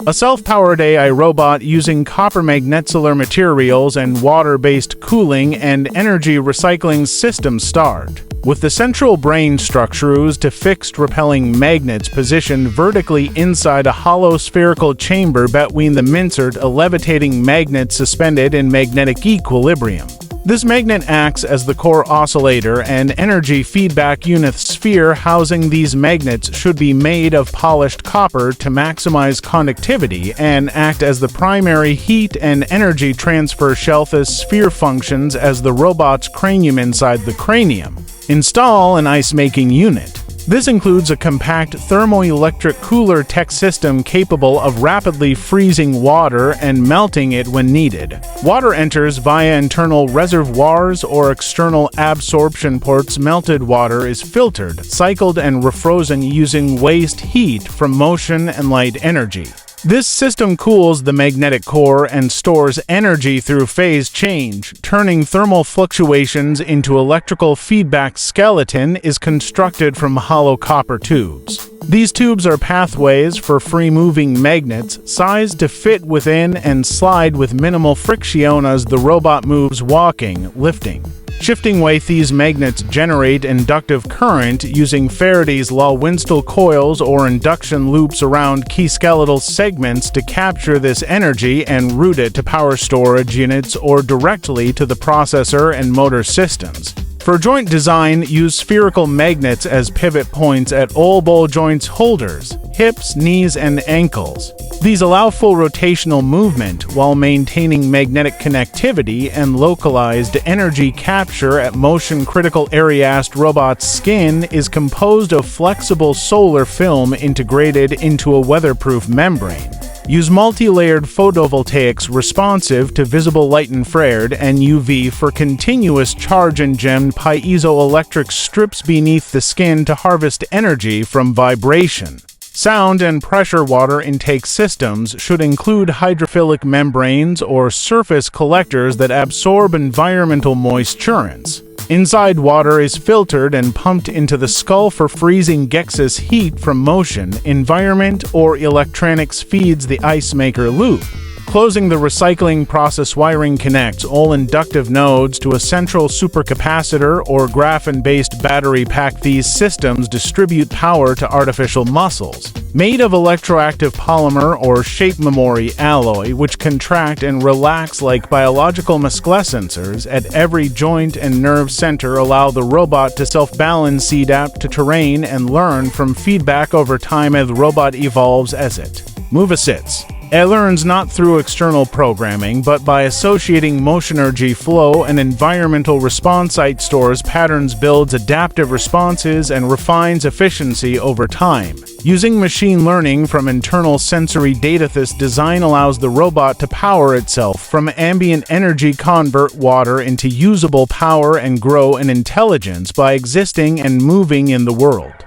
A self-powered AI robot using copper magnetcellular materials and water-based cooling and energy recycling systems start. With the central brain structures to fixed repelling magnets positioned vertically inside a hollow spherical chamber between the mincered, a levitating magnet suspended in magnetic equilibrium. This magnet acts as the core oscillator and energy feedback unit. Sphere housing these magnets should be made of polished copper to maximize conductivity and act as the primary heat and energy transfer shelf as sphere functions as the robot's cranium inside the cranium. Install an ice-making unit. This includes a compact thermoelectric cooler tech system capable of rapidly freezing water and melting it when needed. Water enters via internal reservoirs or external absorption ports. Melted water is filtered, cycled, and refrozen using waste heat from motion and light energy. This system cools the magnetic core and stores energy through phase change, turning thermal fluctuations into electrical feedback. Skeleton is constructed from hollow copper tubes. These tubes are pathways for free-moving magnets, sized to fit within and slide with minimal friction as the robot moves, walking, lifting, shifting weight. These magnets generate inductive current using Faraday's law. Winstall coils or induction loops around key skeletal segments to capture this energy and route it to power storage units or directly to the processor and motor systems. For joint design, use spherical magnets as pivot points at all ball joints, holders, hips, knees, and ankles. These allow full rotational movement while maintaining magnetic connectivity and localized energy capture at motion-critical areas. Robot's skin is composed of flexible solar film integrated into a weatherproof membrane. Use multi-layered photovoltaics responsive to visible light, infrared, and UV for continuous charge, and gemmed piezoelectric strips beneath the skin to harvest energy from vibration. Sound and pressure water intake systems should include hydrophilic membranes or surface collectors that absorb environmental moisturants. Inside, water is filtered and pumped into the skull for freezing. Excess heat from motion, environment, or electronics feeds the ice maker loop. Closing the recycling process. Wiring connects all inductive nodes to a central supercapacitor or graphene-based battery pack. These systems distribute power to artificial muscles, made of electroactive polymer or shape memory alloy, which contract and relax like biological muscle sensors at every joint and nerve center. Allow the robot to self-balance, adapt to terrain, and learn from feedback over time as the robot evolves. As it moves, it learns not through external programming, but by associating motion, energy flow, and environmental response. It stores patterns, builds adaptive responses, and refines efficiency over time. Using machine learning from internal sensory data, this design allows the robot to power itself from ambient energy, convert water into usable power, and grow in intelligence by existing and moving in the world.